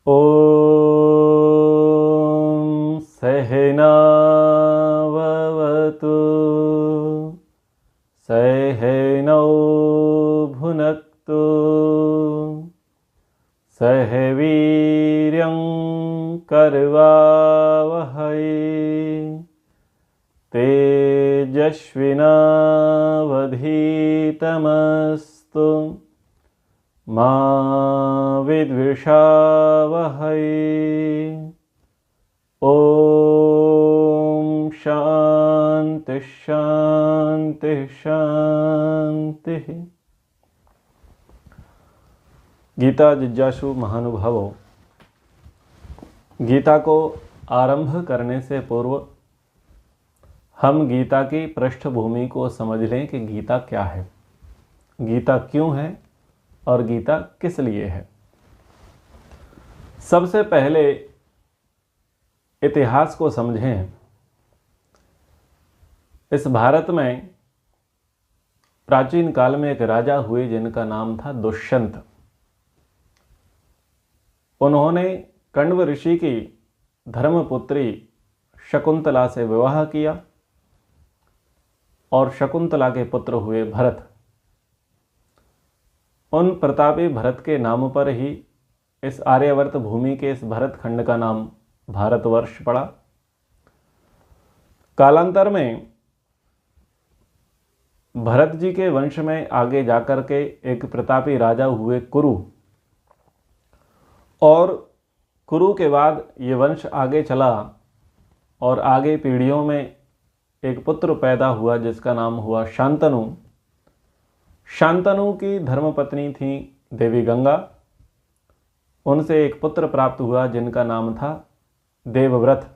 ॐ सहनाववतु सहनौ भुनक्तु सह वीर्यं करवावहै तेजस्विनावधीतमस्तु मा विद्विषावहै। ॐ शान्ति शान्ति शान्तिः। गीता जिज्ञासु महानुभावों, गीता को आरंभ करने से पूर्व हम गीता की पृष्ठभूमि को समझ लें कि गीता क्या है, गीता क्यों है और गीता किस लिए है। सबसे पहले इतिहास को समझें। इस भारत में प्राचीन काल में एक राजा हुए जिनका नाम था दुष्यंत। उन्होंने कण्व ऋषि की धर्मपुत्री शकुंतला से विवाह किया और शकुंतला के पुत्र हुए भरत। उन प्रतापी भरत के नाम पर ही इस आर्यावर्त भूमि के इस भरत खंड का नाम भारतवर्ष पड़ा। कालांतर में भरत जी के वंश में आगे जाकर के एक प्रतापी राजा हुए कुरु, और कुरु के बाद ये वंश आगे चला और आगे पीढ़ियों में एक पुत्र पैदा हुआ जिसका नाम हुआ शांतनु। शांतनु की धर्मपत्नी थी देवी गंगा। उनसे एक पुत्र प्राप्त हुआ जिनका नाम था देवव्रत।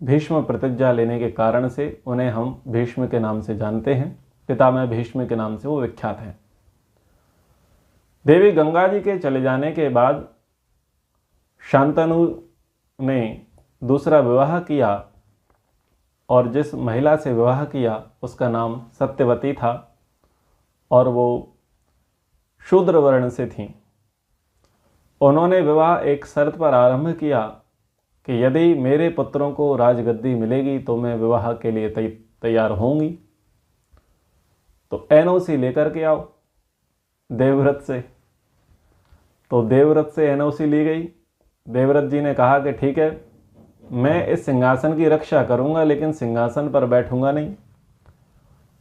भीष्म प्रतिज्ञा लेने के कारण से उन्हें हम भीष्म के नाम से जानते हैं, पितामह भीष्म के नाम से वो विख्यात हैं। देवी गंगा जी के चले जाने के बाद शांतनु ने दूसरा विवाह किया और जिस महिला से विवाह किया उसका नाम सत्यवती था और वो शूद्र वर्ण से थी। उन्होंने विवाह एक शर्त पर आरंभ किया कि यदि मेरे पुत्रों को राजगद्दी मिलेगी तो मैं विवाह के लिए तैयार होंगी, तो एनओसी लेकर के आओ देवव्रत से। तो देवव्रत से एनओसी ली गई। देवव्रत जी ने कहा कि ठीक है, मैं इस सिंहासन की रक्षा करूंगा लेकिन सिंहासन पर बैठूंगा नहीं,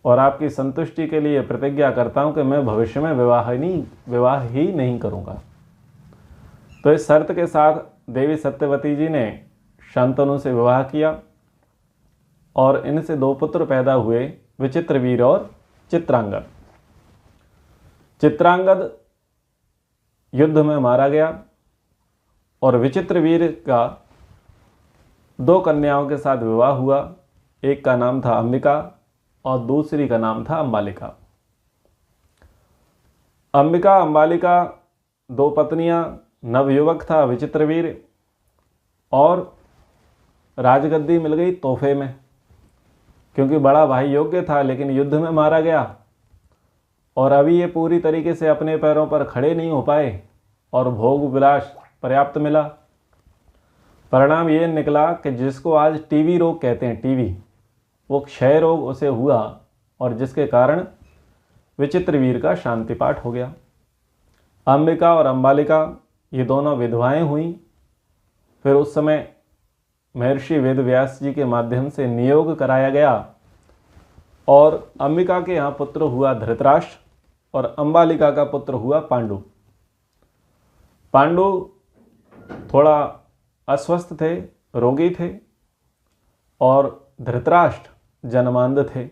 और आपकी संतुष्टि के लिए प्रतिज्ञा करता हूं कि मैं भविष्य में विवाह ही नहीं करूंगा। तो इस शर्त के साथ देवी सत्यवती जी ने शांतनु से विवाह किया और इनसे दो पुत्र पैदा हुए, विचित्रवीर और चित्रांगद। चित्रांगद युद्ध में मारा गया और विचित्रवीर का दो कन्याओं के साथ विवाह हुआ। एक का नाम था अंबिका और दूसरी का नाम था अंबालिका। अंबिका अंबालिका दो पत्नियां, नवयुवक था विचित्रवीर, और राजगद्दी मिल गई तोहफे में, क्योंकि बड़ा भाई योग्य था लेकिन युद्ध में मारा गया और अभी ये पूरी तरीके से अपने पैरों पर खड़े नहीं हो पाए और भोग विलास पर्याप्त मिला। परिणाम ये निकला कि जिसको आज टीवी रोग कहते हैं, टीवी, वो क्षय रोग उसे हुआ और जिसके कारण विचित्रवीर का शांति पाठ हो गया। अंबिका और अंबालिका ये दोनों विधवाएं हुई। फिर उस समय महर्षि वेदव्यास जी के माध्यम से नियोग कराया गया और अंबिका के यहाँ पुत्र हुआ धृतराष्ट्र और अंबालिका का पुत्र हुआ पांडु। पांडु थोड़ा अस्वस्थ थे, रोगी थे, और धृतराष्ट्र जन्मांध थे।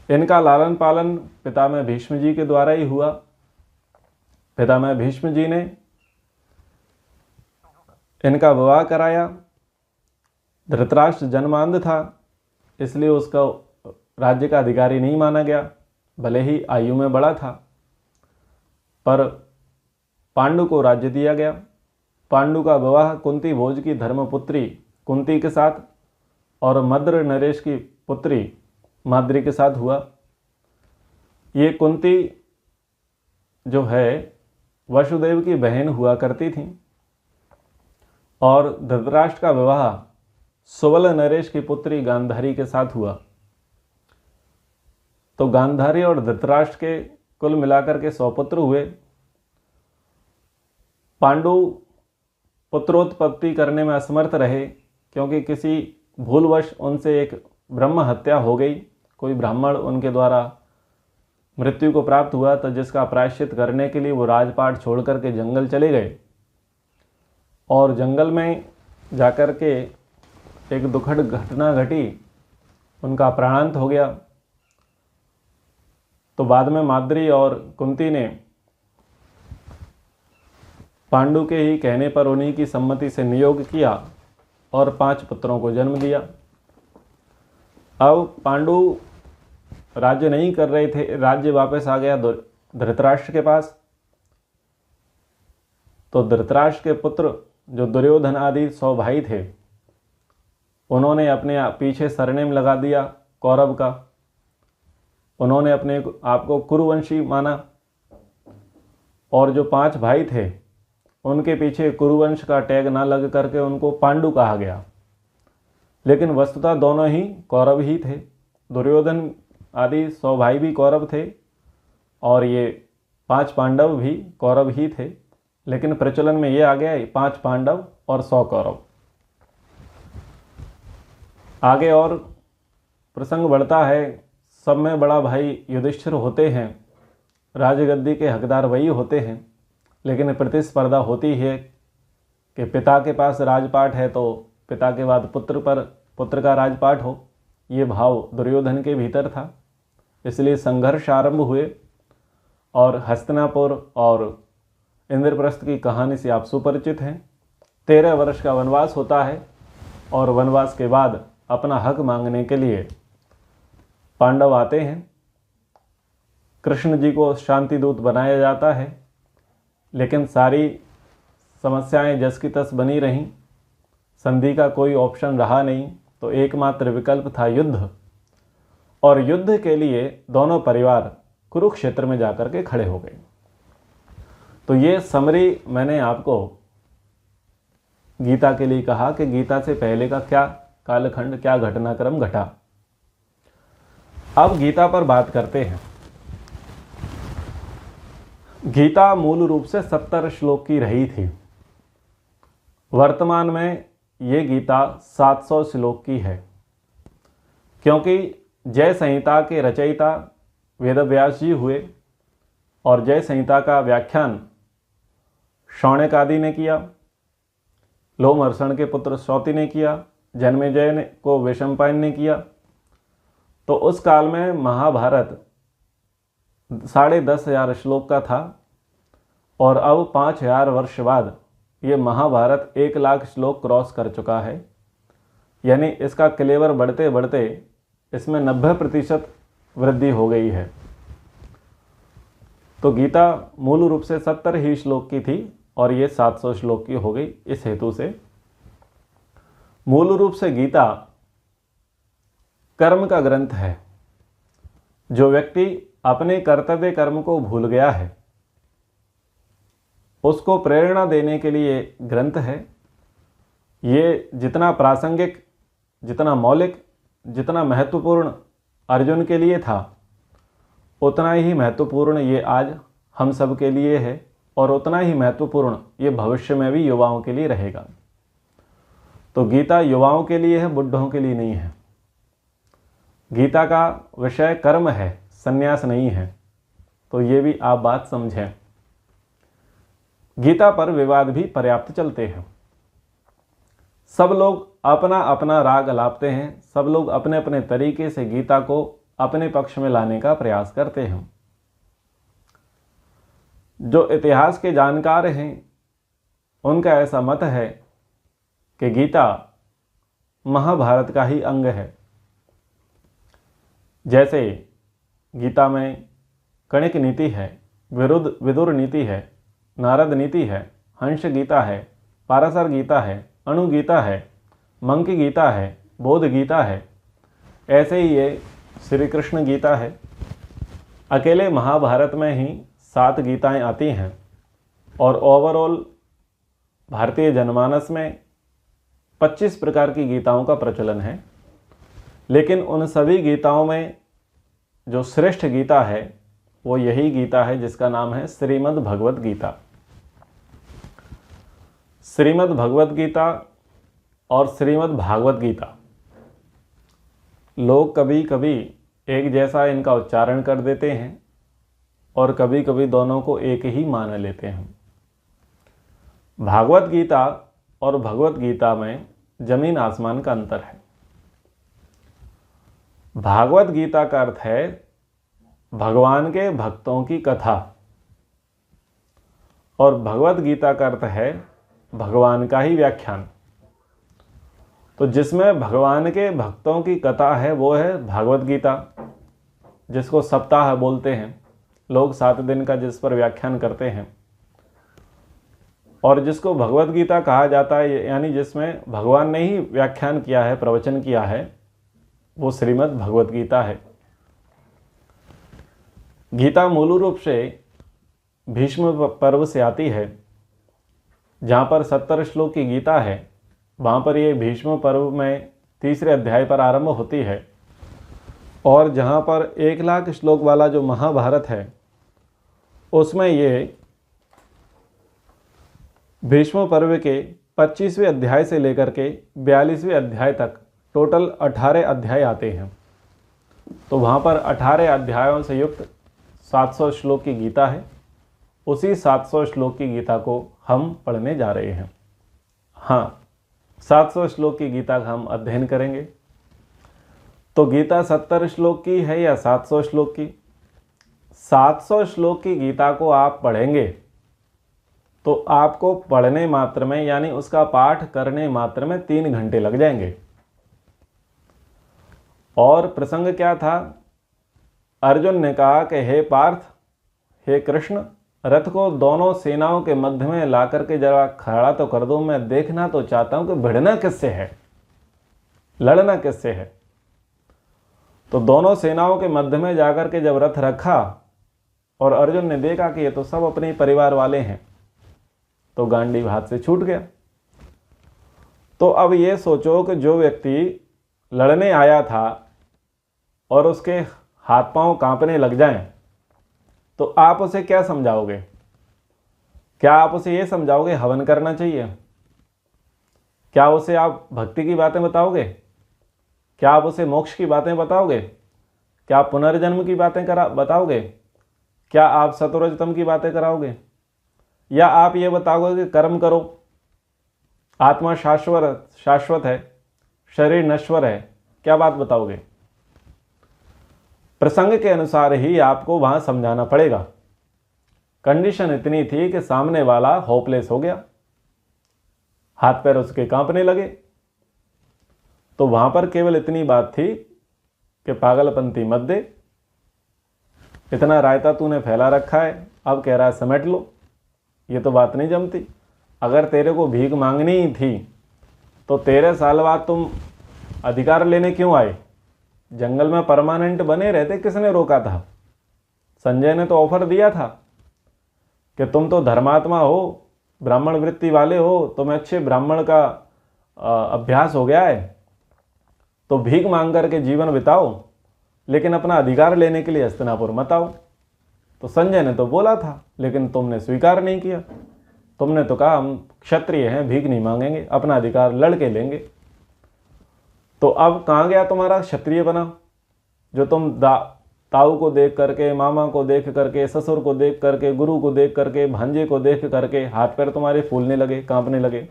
इनका लालन पालन पितामह भीष्म जी के द्वारा ही हुआ। पितामह भीष्म जी ने इनका विवाह कराया। धृतराष्ट्र जन्मांध था, इसलिए उसका राज्य का अधिकारी नहीं माना गया, भले ही आयु में बड़ा था, पर पांडु को राज्य दिया गया। पांडु का विवाह कुंती भोज की धर्मपुत्री कुंती के साथ और मद्र नरेश की पुत्री माद्री के साथ हुआ। ये कुंती जो है वसुदेव की बहन हुआ करती थी और धृतराष्ट्र का विवाह सुबल नरेश की पुत्री गांधारी के साथ हुआ। तो गांधारी और धृतराष्ट्र के कुल मिलाकर के 100 पुत्र हुए। पांडु पुत्रोत्पत्ति करने में असमर्थ रहे क्योंकि किसी भूलवश उनसे एक ब्रह्म हत्या हो गई। कोई ब्राह्मण उनके द्वारा मृत्यु को प्राप्त हुआ, तो जिसका प्रायश्चित करने के लिए वो राजपाट छोड़कर के जंगल चले गए और जंगल में जाकर के एक दुखद घटना घटी, उनका प्राणांत हो गया। तो बाद में माद्री और कुंती ने पांडु के ही कहने पर उन्हीं की सम्मति से नियोग किया और 5 पुत्रों को जन्म दिया। अब पांडु राज्य नहीं कर रहे थे, राज्य वापस आ गया धृतराष्ट्र के पास। तो धृतराष्ट्र के पुत्र जो दुर्योधन आदि 100 भाई थे, उन्होंने अपने पीछे सरनेम लगा दिया कौरव का। उन्होंने अपने आप को कुरुवंशी माना और जो 5 भाई थे उनके पीछे कुरुवंश का टैग ना लग करके उनको पांडु कहा गया। लेकिन वस्तुतः दोनों ही कौरव ही थे। दुर्योधन आदि 100 भाई भी कौरव थे और ये 5 पांडव भी कौरव ही थे। लेकिन प्रचलन में ये आ गया 5 पांडव और 100 कौरव। आगे और प्रसंग बढ़ता है। सब में बड़ा भाई युधिष्ठिर होते हैं, राजगद्दी के हकदार वही होते हैं। लेकिन प्रतिस्पर्धा होती है कि पिता के पास राजपाट है तो पिता के बाद पुत्र पर पुत्र का राजपाट हो। ये भाव दुर्योधन के भीतर था, इसलिए संघर्ष आरंभ हुए। और हस्तिनापुर और इंद्रप्रस्थ की कहानी से आप सुपरिचित हैं। 13 वर्ष का वनवास होता है और वनवास के बाद अपना हक मांगने के लिए पांडव आते हैं। कृष्ण जी को शांति दूत बनाया जाता है, लेकिन सारी समस्याएं जस की तस बनी रहीं। संधि का कोई ऑप्शन रहा नहीं, तो एकमात्र विकल्प था युद्ध। और युद्ध के लिए दोनों परिवार कुरुक्षेत्र में जाकर के खड़े हो गए। तो ये समरी मैंने आपको गीता के लिए कहा कि गीता से पहले का क्या कालखंड, क्या घटनाक्रम घटा। अब गीता पर बात करते हैं। गीता मूल रूप से 70 श्लोक की रही थी। वर्तमान में ये गीता 700 श्लोक की है, क्योंकि जय संहिता के रचयिता वेदव्यास जी हुए और जय संहिता का व्याख्यान शौनक आदि ने किया, लोमहर्षण के पुत्र श्रौति ने किया, जन्मेजय को वैशंपायन ने किया। तो उस काल में महाभारत 10,500 श्लोक का था और अब 5000 वर्ष बाद ये महाभारत 1 लाख श्लोक क्रॉस कर चुका है। यानी इसका क्लेवर बढ़ते बढ़ते इसमें 90% वृद्धि हो गई है। तो गीता मूल रूप से 70 ही श्लोक की थी और ये 700 श्लोक की हो गई। इस हेतु से मूल रूप से गीता कर्म का ग्रंथ है। जो व्यक्ति अपने कर्तव्य कर्म को भूल गया है, उसको प्रेरणा देने के लिए ग्रंथ है। ये जितना प्रासंगिक, जितना मौलिक, जितना महत्वपूर्ण अर्जुन के लिए था, उतना ही महत्वपूर्ण ये आज हम सब के लिए है और उतना ही महत्वपूर्ण ये भविष्य में भी युवाओं के लिए रहेगा। तो गीता युवाओं के लिए है, बुढ़ों के लिए नहीं है। गीता का विषय कर्म है, संन्यास नहीं है। तो ये भी आप बात समझें। गीता पर विवाद भी पर्याप्त चलते हैं। सब लोग अपना अपना राग अलापते हैं, सब लोग अपने अपने तरीके से गीता को अपने पक्ष में लाने का प्रयास करते हैं। जो इतिहास के जानकार हैं उनका ऐसा मत है कि गीता महाभारत का ही अंग है। जैसे गीता में कणिक नीति है, विदुर नीति है, नारद नीति है, हंस गीता है, पाराशर गीता है, अणु गीता है, मंकी गीता है, बोध गीता है। ऐसे ही ये श्री कृष्ण गीता है। अकेले महाभारत में ही 7 गीताएं आती हैं। और ओवरऑल भारतीय जनमानस में 25 प्रकार की गीताओं का प्रचलन है। लेकिन उन सभी गीताओं में जो श्रेष्ठ गीता है वो यही गीता है जिसका नाम है श्रीमद् भगवत गीता। श्रीमद् भगवत गीता और श्रीमद् भागवत गीता, लोग कभी कभी एक जैसा इनका उच्चारण कर देते हैं और कभी कभी दोनों को एक ही मान लेते हैं। भागवत गीता और भगवत गीता में जमीन आसमान का अंतर है। भागवत गीता का अर्थ है भगवान के भक्तों की कथा और भगवत गीता का अर्थ है भगवान का ही व्याख्यान। तो जिसमें भगवान के भक्तों की कथा है वो है भागवत गीता, जिसको सप्ताह बोलते हैं लोग, 7 दिन का जिस पर व्याख्यान करते हैं। और जिसको भगवत गीता कहा जाता है, यानी जिसमें भगवान ने ही व्याख्यान किया है, प्रवचन किया है, वो श्रीमद् भगवत गीता है। गीता मूल रूप से भीष्म पर्व से आती है। जहाँ पर 70 श्लोक की गीता है वहाँ पर ये भीष्म पर्व में 3रे अध्याय पर आरंभ होती है। और जहाँ पर 1 लाख श्लोक वाला जो महाभारत है उसमें ये भीष्म पर्व के 25वें अध्याय से लेकर के 42वें अध्याय तक टोटल 18 अध्याय आते हैं। तो वहाँ पर 18 अध्यायों से युक्त 700 श्लोक की गीता है। उसी 700 श्लोक की गीता को हम पढ़ने जा रहे हैं। हाँ, 700 श्लोक की गीता का हम अध्ययन करेंगे। तो गीता 70 श्लोक की है या 700 श्लोक की? 700 श्लोक की गीता को आप पढ़ेंगे तो आपको पढ़ने मात्र में, यानी उसका पाठ करने मात्र में 3 घंटे लग जाएंगे। और प्रसंग क्या था? अर्जुन ने कहा कि हे पार्थ, हे कृष्ण, रथ को दोनों सेनाओं के मध्य में ला करके जरा खड़ा तो कर दो, मैं देखना तो चाहता हूं कि भिड़ना किससे है, लड़ना किससे है। तो दोनों सेनाओं के मध्य में जाकर के जब रथ रखा और अर्जुन ने देखा कि ये तो सब अपने परिवार वाले हैं, तो गांडीव हाथ से छूट गया। तो अब ये सोचो कि जो व्यक्ति लड़ने आया था और उसके हाथ पांव कांपने लग जाएं, तो आप उसे क्या समझाओगे? क्या आप उसे ये समझाओगे हवन करना चाहिए? क्या उसे आप भक्ति की बातें बताओगे? क्या आप उसे मोक्ष की बातें बताओगे? क्या आप पुनर्जन्म की बातें बताओगे? क्या आप सतोरजतम की बातें कराओगे? या आप ये बताओगे कि कर्म करो, आत्मा शाश्वत है, शरीर नश्वर है? क्या बात बताओगे? प्रसंग के अनुसार ही आपको वहां समझाना पड़ेगा। कंडीशन इतनी थी कि सामने वाला होपलेस हो गया, हाथ पैर उसके कांपने लगे। तो वहां पर केवल इतनी बात थी कि पागलपंती मत दे, इतना रायता तूने फैला रखा है, अब कह रहा है समेट लो। ये तो बात नहीं जमती। अगर तेरे को भीख मांगनी ही थी तो 13 साल बाद तुम अधिकार लेने क्यों आए? जंगल में परमानेंट बने रहते, किसने रोका था? संजय ने तो ऑफर दिया था कि तुम तो धर्मात्मा हो, ब्राह्मण वृत्ति वाले हो, तुम्हें अच्छे ब्राह्मण का अभ्यास हो गया है, तो भीख मांग करके जीवन बिताओ, लेकिन अपना अधिकार लेने के लिए हस्तिनापुर मत आओ। तो संजय ने तो बोला था, लेकिन तुमने स्वीकार नहीं किया। तुमने तो कहा हम क्षत्रिय हैं, भीख नहीं मांगेंगे, अपना अधिकार लड़के लेंगे। तो अब कहाँ गया तुम्हारा क्षत्रिय बना, जो तुम ताऊ को देख करके, मामा को देख करके, ससुर को देख करके, गुरु को देख करके, भांजे को देख करके हाथ पैर तुम्हारे फूलने लगे, कांपने लगे।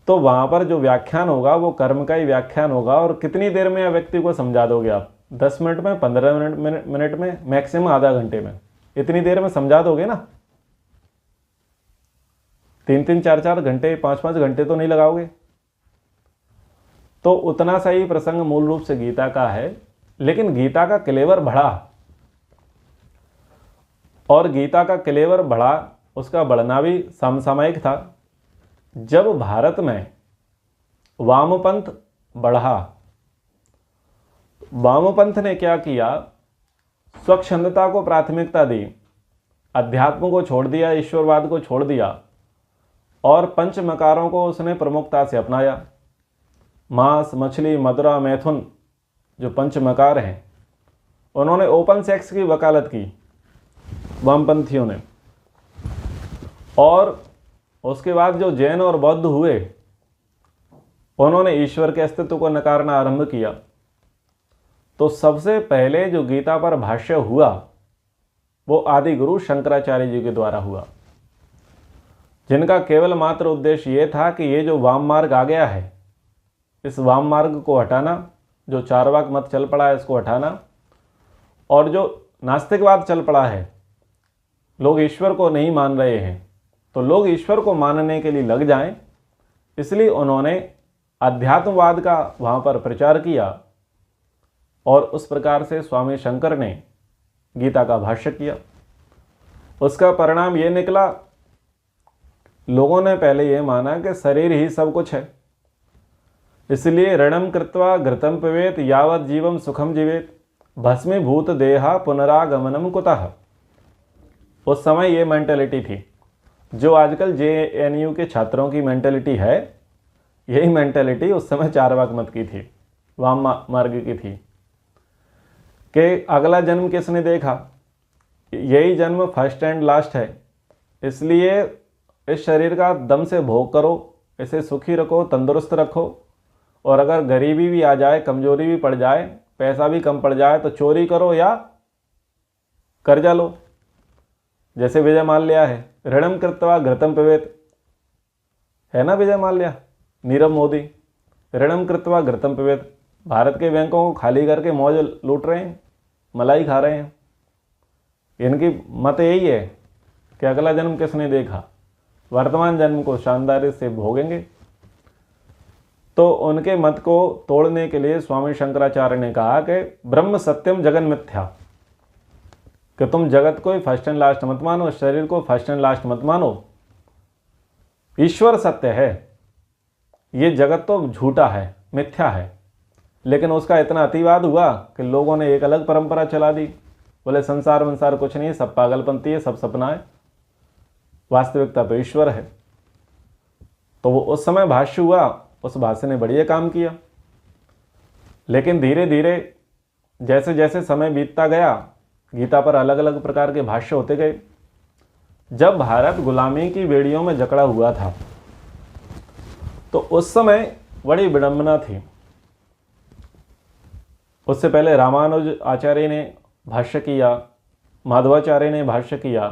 तो वहां पर जो व्याख्यान होगा वो कर्म का ही व्याख्यान होगा। और कितनी देर में व्यक्ति को समझा दोगे आप? 10 मिनट में, 15 मिनट में, मैक्सिमम आधा घंटे में। इतनी देर में समझा दोगे ना? 3-3, 4-4 घंटे, 5-5 घंटे तो नहीं लगाओगे। तो उतना सा ही प्रसंग मूल रूप से गीता का है, लेकिन गीता का क्लेवर बढ़ा। और गीता का क्लेवर बढ़ा, उसका बढ़ना भी समसामयिक था। जब भारत में वामपंथ बढ़ा, वामपंथ ने क्या किया? स्वच्छंदता को प्राथमिकता दी। अध्यात्म को छोड़ दिया, ईश्वरवाद को छोड़ दिया और पंचमकारों को उसने प्रमुखता से अपनाया। मांस, मछली, मदिरा, मैथुन जो पंचमकार हैं, उन्होंने ओपन सेक्स की वकालत की वामपंथियों ने। और उसके बाद जो जैन और बौद्ध हुए, उन्होंने ईश्वर के अस्तित्व को नकारना आरंभ किया। तो सबसे पहले जो गीता पर भाष्य हुआ वो आदि गुरु शंकराचार्य जी के द्वारा हुआ, जिनका केवल मात्र उद्देश्य ये था कि ये जो वाम मार्ग आ गया है, इस वाम मार्ग को हटाना, जो चारवाक मत चल पड़ा है इसको हटाना, और जो नास्तिकवाद चल पड़ा है, लोग ईश्वर को नहीं मान रहे हैं, तो लोग ईश्वर को मानने के लिए लग जाएं। इसलिए उन्होंने अध्यात्मवाद का वहाँ पर प्रचार किया और उस प्रकार से स्वामी शंकर ने गीता का भाष्य किया। उसका परिणाम ये निकला, लोगों ने पहले ये माना कि शरीर ही सब कुछ है, इसलिए ऋणम कृत्वा घृतम पिबेत यावत जीवम सुखम जीवेत भस्मीभूत देहा पुनरागमनम कुतः। उस समय ये मेंटेलिटी थी जो आजकल JNU के छात्रों की मेंटेलिटी है, यही मेंटेलिटी उस समय चारवाक मत की थी, वाम मार्ग की थी कि अगला जन्म किसने देखा, यही जन्म फर्स्ट एंड लास्ट है, इसलिए इस शरीर का दम से भोग करो, इसे सुखी रखो, तंदुरुस्त रखो, और अगर गरीबी भी आ जाए, कमजोरी भी पड़ जाए, पैसा भी कम पड़ जाए तो चोरी करो या कर्जा लो। जैसे विजय माल्या है, ऋणम कृत्वा घृतम पिबेत, है ना विजय माल्या, नीरव मोदी, ऋणम कृत्वा घृतम पिबेत, भारत के बैंकों को खाली करके मौज लूट रहे हैं, मलाई खा रहे हैं। इनकी मत यही है कि अगला जन्म किसने देखा, वर्तमान जन्म को शानदारी से भोगेंगे। तो उनके मत को तोड़ने के लिए स्वामी शंकराचार्य ने कहा कि ब्रह्म सत्यम जगन मिथ्या, कि तुम जगत को फर्स्ट एंड लास्ट मत मानो, शरीर को फर्स्ट एंड लास्ट मत मानो, ईश्वर सत्य है, ये जगत तो झूठा है, मिथ्या है। लेकिन उसका इतना अतिवाद हुआ कि लोगों ने एक अलग परंपरा चला दी, बोले संसार वंसार कुछ नहीं, सब पागलपंती है, सब सपना है, वास्तविकता तो ईश्वर है। तो वो उस समय भाष्य हुआ, उस भाष्य ने बढ़िया काम किया। लेकिन धीरे धीरे जैसे जैसे समय बीतता गया, गीता पर अलग अलग प्रकार के भाष्य होते गए। जब भारत गुलामी की बेड़ियों में जकड़ा हुआ था तो उस समय बड़ी विडंबना थी। उससे पहले रामानुज आचार्य ने भाष्य किया, माधवाचार्य ने भाष्य किया,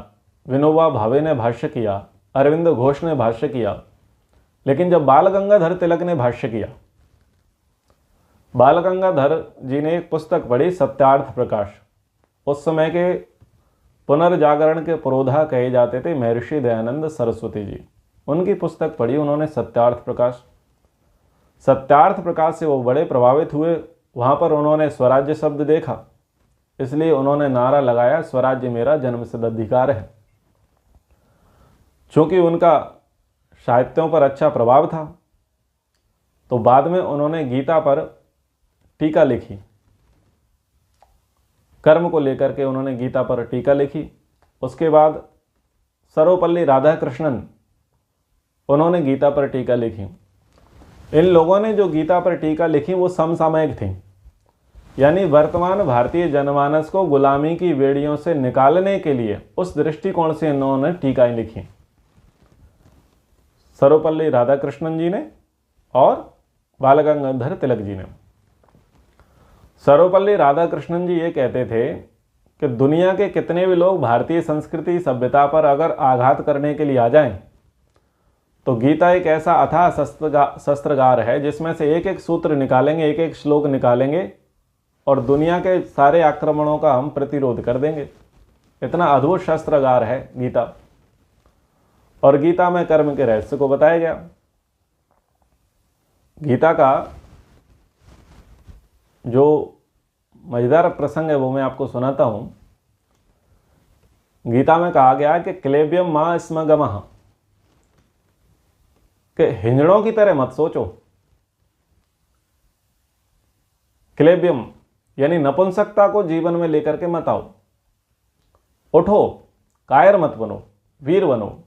विनोबा भावे ने भाष्य किया, अरविंद घोष ने भाष्य किया। लेकिन जब बाल गंगाधर तिलक ने भाष्य किया, बाल गंगाधर जी ने एक पुस्तक पढ़ी, सत्यार्थ प्रकाश। उस समय के पुनर्जागरण के पुरोधा कहे जाते थे महर्षि दयानंद सरस्वती जी, उनकी पुस्तक पढ़ी उन्होंने, सत्यार्थ प्रकाश। सत्यार्थ प्रकाश से वो बड़े प्रभावित हुए। वहाँ पर उन्होंने स्वराज्य शब्द देखा, इसलिए उन्होंने नारा लगाया, स्वराज्य मेरा जन्मसिद्ध अधिकार है। चूँकि उनका साहित्यों पर अच्छा प्रभाव था, तो बाद में उन्होंने गीता पर टीका लिखी, कर्म को लेकर के उन्होंने गीता पर टीका लिखी। उसके बाद सर्वपल्ली राधाकृष्णन, उन्होंने गीता पर टीका लिखी। इन लोगों ने जो गीता पर टीका लिखी वो समसामयिक थी, यानी वर्तमान भारतीय जनमानस को गुलामी की बेड़ियों से निकालने के लिए उस दृष्टिकोण से इन्होंने टीकाएं लिखी, सर्वपल्ली राधाकृष्णन जी ने और बाल गंगाधर तिलक जी ने। सर्वपल्ली राधाकृष्णन जी ये कहते थे कि दुनिया के कितने भी लोग भारतीय संस्कृति सभ्यता पर अगर आघात करने के लिए आ जाएं, तो गीता एक ऐसा अथाह शस्त्रगार है जिसमें से एक एक सूत्र निकालेंगे, एक एक श्लोक निकालेंगे और दुनिया के सारे आक्रमणों का हम प्रतिरोध कर देंगे। इतना अद्भुत शस्त्रगार है गीता। और गीता में कर्म के रहस्य को बताया गया। गीता का जो मजेदार प्रसंग है वो मैं आपको सुनाता हूं। गीता में कहा गया है कि क्लेब्यम मां स्म गमः, कि हिंजड़ों की तरह मत सोचो। क्लेब्यम यानी नपुंसकता को जीवन में लेकर के मत आओ, उठो, कायर मत बनो, वीर बनो।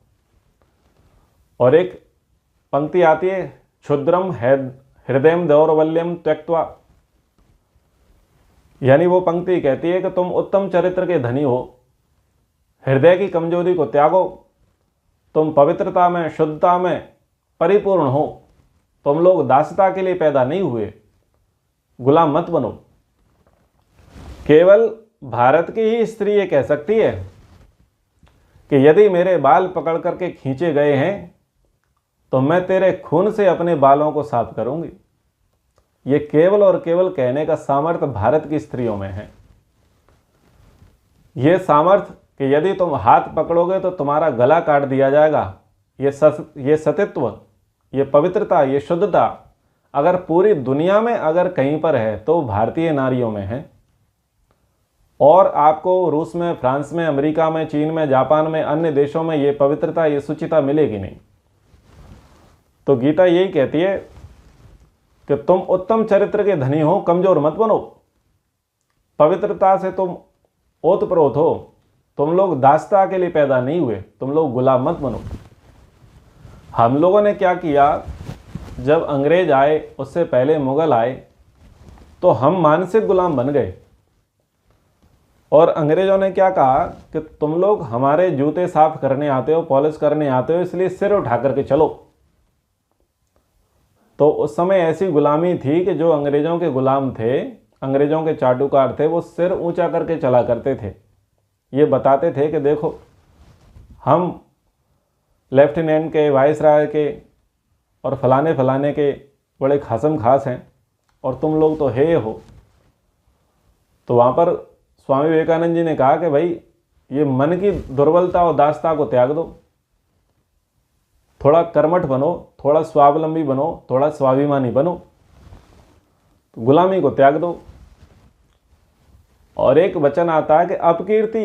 और एक पंक्ति आती है, क्षुद्रम हृदयम दौर्बल्यम त्यक्त्वा, यानी वो पंक्ति कहती है कि तुम उत्तम चरित्र के धनी हो, हृदय की कमजोरी को त्यागो, तुम पवित्रता में, शुद्धता में परिपूर्ण हो, तुम लोग दासता के लिए पैदा नहीं हुए, गुलाम मत बनो। केवल भारत की ही स्त्री ये कह सकती है कि यदि मेरे बाल पकड़ करके खींचे गए हैं तो मैं तेरे खून से अपने बालों को साफ करूंगी। ये केवल और केवल कहने का सामर्थ्य भारत की स्त्रियों में है। ये सामर्थ्य कि यदि तुम हाथ पकड़ोगे तो तुम्हारा गला काट दिया जाएगा, ये सतित्व, ये पवित्रता, ये शुद्धता अगर पूरी दुनिया में अगर कहीं पर है तो भारतीय नारियों में है। और आपको रूस में, फ्रांस में, अमेरिका में, चीन में, जापान में, अन्य देशों में ये पवित्रता, ये शुचिता मिलेगी नहीं। तो गीता यही कहती है कि तुम उत्तम चरित्र के धनी हो, कमजोर मत बनो, पवित्रता से तुम ओतप्रोत हो, तुम लोग दासता के लिए पैदा नहीं हुए, तुम लोग गुलाम मत बनो। हम लोगों ने क्या किया, जब अंग्रेज आए, उससे पहले मुगल आए, तो हम मानसिक गुलाम बन गए। और अंग्रेजों ने क्या कहा कि तुम लोग हमारे जूते साफ करने आते हो, पॉलिश करने आते हो, इसलिए सिर उठा करके चलो। तो उस समय ऐसी गुलामी थी कि जो अंग्रेजों के गुलाम थे, अंग्रेजों के चाटुकार थे, वो सिर ऊंचा करके चला करते थे। ये बताते थे कि देखो हम लेफ्टिनेंट के, वाइसराय के और फलाने फलाने के बड़े खासम खास हैं और तुम लोग तो हे हो। तो वहाँ पर स्वामी विवेकानंद जी ने कहा कि भाई ये मन की दुर्बलता और दासता को त्याग दो, थोड़ा कर्मठ बनो, थोड़ा स्वावलंबी बनो, थोड़ा स्वाभिमानी बनो, तो गुलामी को त्याग दो। और एक वचन आता है कि अपकीर्ति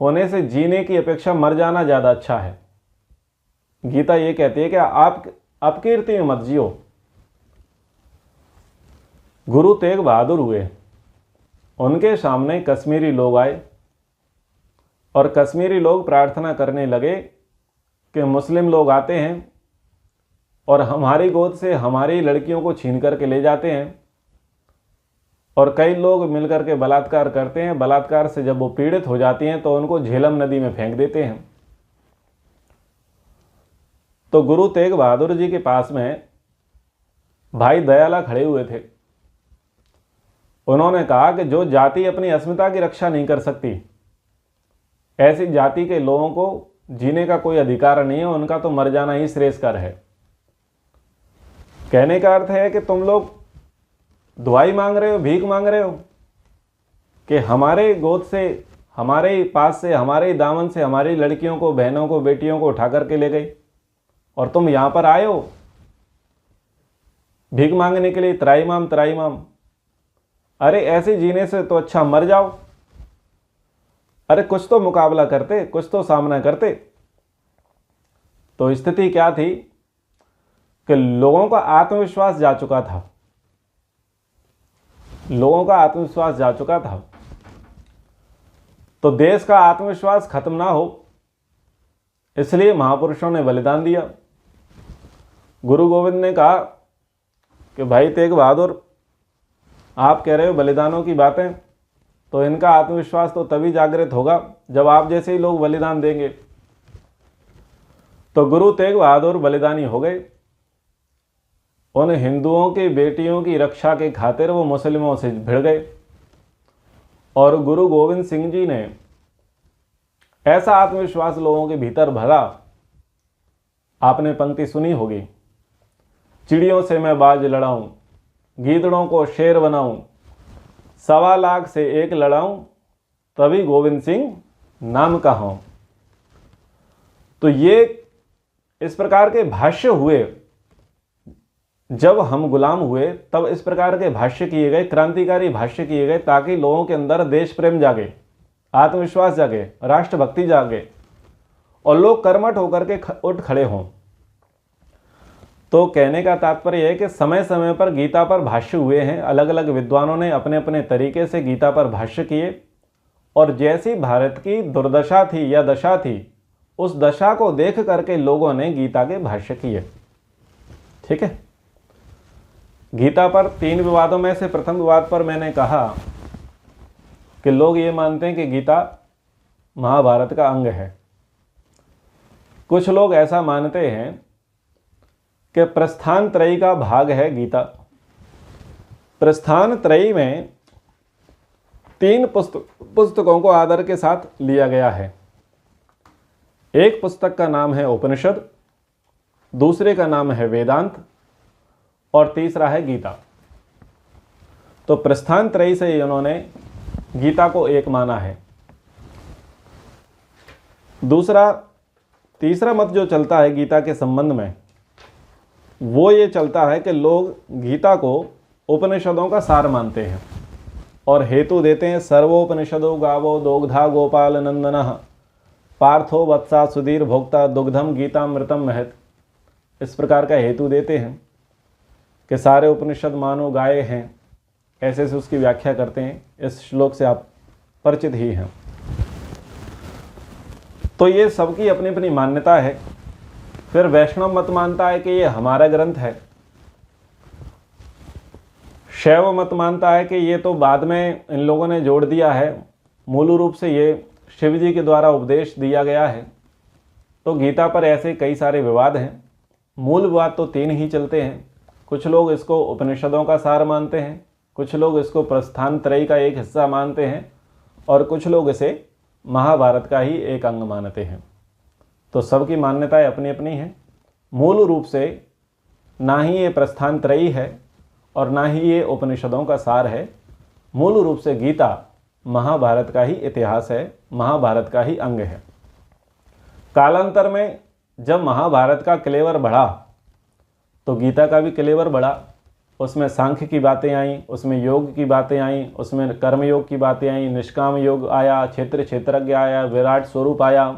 होने से जीने की अपेक्षा मर जाना ज़्यादा अच्छा है। गीता ये कहती है कि आप अपकीर्ति में मत जियो। गुरु तेग बहादुर हुए, उनके सामने कश्मीरी लोग आए और कश्मीरी लोग प्रार्थना करने लगे कि मुस्लिम लोग आते हैं और हमारी गोद से हमारी लड़कियों को छीन करके ले जाते हैं और कई लोग मिलकर के बलात्कार करते हैं। बलात्कार से जब वो पीड़ित हो जाती हैं तो उनको झेलम नदी में फेंक देते हैं। तो गुरु तेग बहादुर जी के पास में भाई दयाला खड़े हुए थे। उन्होंने कहा कि जो जाति अपनी अस्मिता की रक्षा नहीं कर सकती, ऐसी जाति के लोगों को जीने का कोई अधिकार नहीं है, उनका तो मर जाना ही श्रेयस्कर है। कहने का अर्थ है कि तुम लोग दुआई मांग रहे हो, भीख मांग रहे हो कि हमारे गोद से, हमारे पास से, हमारे दामन से हमारी लड़कियों को, बहनों को, बेटियों को उठा करके ले गई और तुम यहां पर आए हो भीख मांगने के लिए, त्राईमाम त्राईमाम। अरे ऐसे जीने से तो अच्छा मर जाओ। अरे कुछ तो मुकाबला करते, कुछ तो सामना करते। तो स्थिति क्या थी कि लोगों का आत्मविश्वास जा चुका था, लोगों का आत्मविश्वास जा चुका था। तो देश का आत्मविश्वास खत्म ना हो, इसलिए महापुरुषों ने बलिदान दिया। गुरु गोविंद ने कहा कि भाई तेग बहादुर, आप कह रहे हो बलिदानों की बातें, तो इनका आत्मविश्वास तो तभी जागृत होगा जब आप जैसे ही लोग बलिदान देंगे। तो गुरु तेग बहादुर बलिदानी हो गए। उन हिंदुओं की बेटियों की रक्षा के खातिर वो मुस्लिमों से भिड़ गए और गुरु गोविंद सिंह जी ने ऐसा आत्मविश्वास लोगों के भीतर भरा। आपने पंक्ति सुनी होगी, चिड़ियों से मैं बाज लड़ाऊं, गीदड़ों को शेर बनाऊं, 1.25 लाख से एक लड़ाऊं, तभी गोविंद सिंह नाम कहाऊं। तो ये इस प्रकार के भाष्य हुए। जब हम गुलाम हुए तब इस प्रकार के भाष्य किए गए, क्रांतिकारी भाष्य किए गए, ताकि लोगों के अंदर देश प्रेम जागे, आत्मविश्वास जागे, राष्ट्रभक्ति जागे और लोग कर्मठ होकर के उठ खड़े हों। तो कहने का तात्पर्य है कि समय समय पर गीता पर भाष्य हुए हैं। अलग अलग विद्वानों ने अपने अपने तरीके से गीता पर भाष्य किए और जैसी भारत की दुर्दशा थी या दशा थी, उस दशा को देख करके लोगों ने गीता के भाष्य किए। ठीक है। गीता पर 3 विवादों में से प्रथम विवाद पर मैंने कहा कि लोग ये मानते हैं कि गीता महाभारत का अंग है। कुछ लोग ऐसा मानते हैं कि प्रस्थान त्रयी का भाग है गीता। प्रस्थान त्रयी में 3 पुस्तकों को आदर के साथ लिया गया है। एक पुस्तक का नाम है उपनिषद, दूसरे का नाम है वेदांत और तीसरा है गीता। तो प्रस्थान त्रयी से उन्होंने गीता को एक माना है। तीसरा मत जो चलता है गीता के संबंध में, वो ये चलता है कि लोग गीता को उपनिषदों का सार मानते हैं और हेतु देते हैं सर्वोपनिषदो गावो दोग्धा गोपाल नंदनः पार्थो वत्सा सुधीर भोक्ता दुग्धम गीतामृतम महत। इस प्रकार का हेतु देते हैं कि सारे उपनिषद मानो गाय हैं, ऐसे से उसकी व्याख्या करते हैं। इस श्लोक से आप परिचित ही हैं। तो ये सबकी अपनी अपनी मान्यता है। फिर वैष्णव मत मानता है कि ये हमारा ग्रंथ है। शैव मत मानता है कि ये तो बाद में इन लोगों ने जोड़ दिया है, मूल रूप से ये शिव जी के द्वारा उपदेश दिया गया है। तो गीता पर ऐसे कई सारे विवाद हैं। मूल विवाद तो 3 ही चलते हैं। कुछ लोग इसको उपनिषदों का सार मानते हैं, कुछ लोग इसको प्रस्थान त्रयी का एक हिस्सा मानते हैं और कुछ लोग इसे महाभारत का ही एक अंग मानते हैं। तो सबकी मान्यताएं अपनी अपनी हैं। मूल रूप से ना ही ये प्रस्थान त्रयी है और ना ही ये उपनिषदों का सार है। मूल रूप से गीता महाभारत का ही इतिहास है, महाभारत का ही अंग है। कालांतर में जब महाभारत का क्लेवर बढ़ा तो गीता का भी क्लेवर बढ़ा। उसमें सांख्य की बातें आईं, उसमें योग की बातें आईं, उसमें कर्मयोग की बातें आईं, निष्काम योग आया, क्षेत्रज्ञ आया, विराट स्वरूप आया,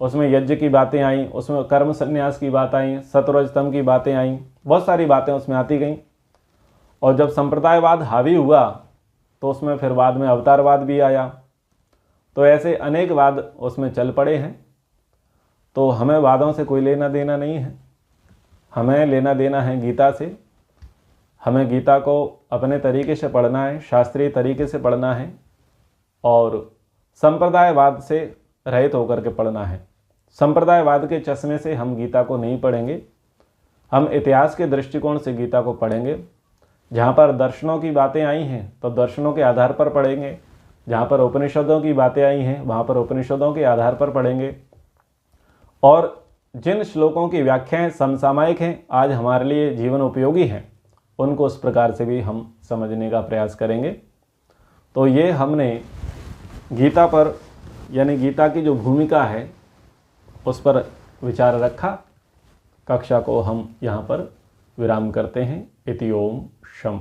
उसमें यज्ञ की बातें आईं, उसमें कर्म संन्यास की बात आई, सत्वरजतम की बातें आईं, बहुत सारी बातें उसमें आती गईं। और जब संप्रदायवाद हावी हुआ तो उसमें फिर बाद में अवतारवाद भी आया। तो ऐसे अनेक वाद उसमें चल पड़े हैं। तो हमें वादों से कोई लेना देना नहीं है, हमें लेना देना है गीता से। हमें गीता को अपने तरीके से पढ़ना है, शास्त्रीय तरीके से पढ़ना है और संप्रदायवाद से रहित होकर के पढ़ना है। संप्रदायवाद के चश्मे से हम गीता को नहीं पढ़ेंगे, हम इतिहास के दृष्टिकोण से गीता को पढ़ेंगे। जहाँ पर दर्शनों की बातें आई हैं तो दर्शनों के आधार पर पढ़ेंगे, जहाँ पर उपनिषदों की बातें आई हैं वहाँ पर उपनिषदों के आधार पर पढ़ेंगे। और जिन श्लोकों की व्याख्याएं समसामयिक हैं, आज हमारे लिए जीवन उपयोगी हैं, उनको उस प्रकार से भी हम समझने का प्रयास करेंगे। तो ये हमने गीता पर, यानी गीता की जो भूमिका है उस पर विचार रखा। कक्षा को हम यहाँ पर विराम करते हैं। इति ओम शम।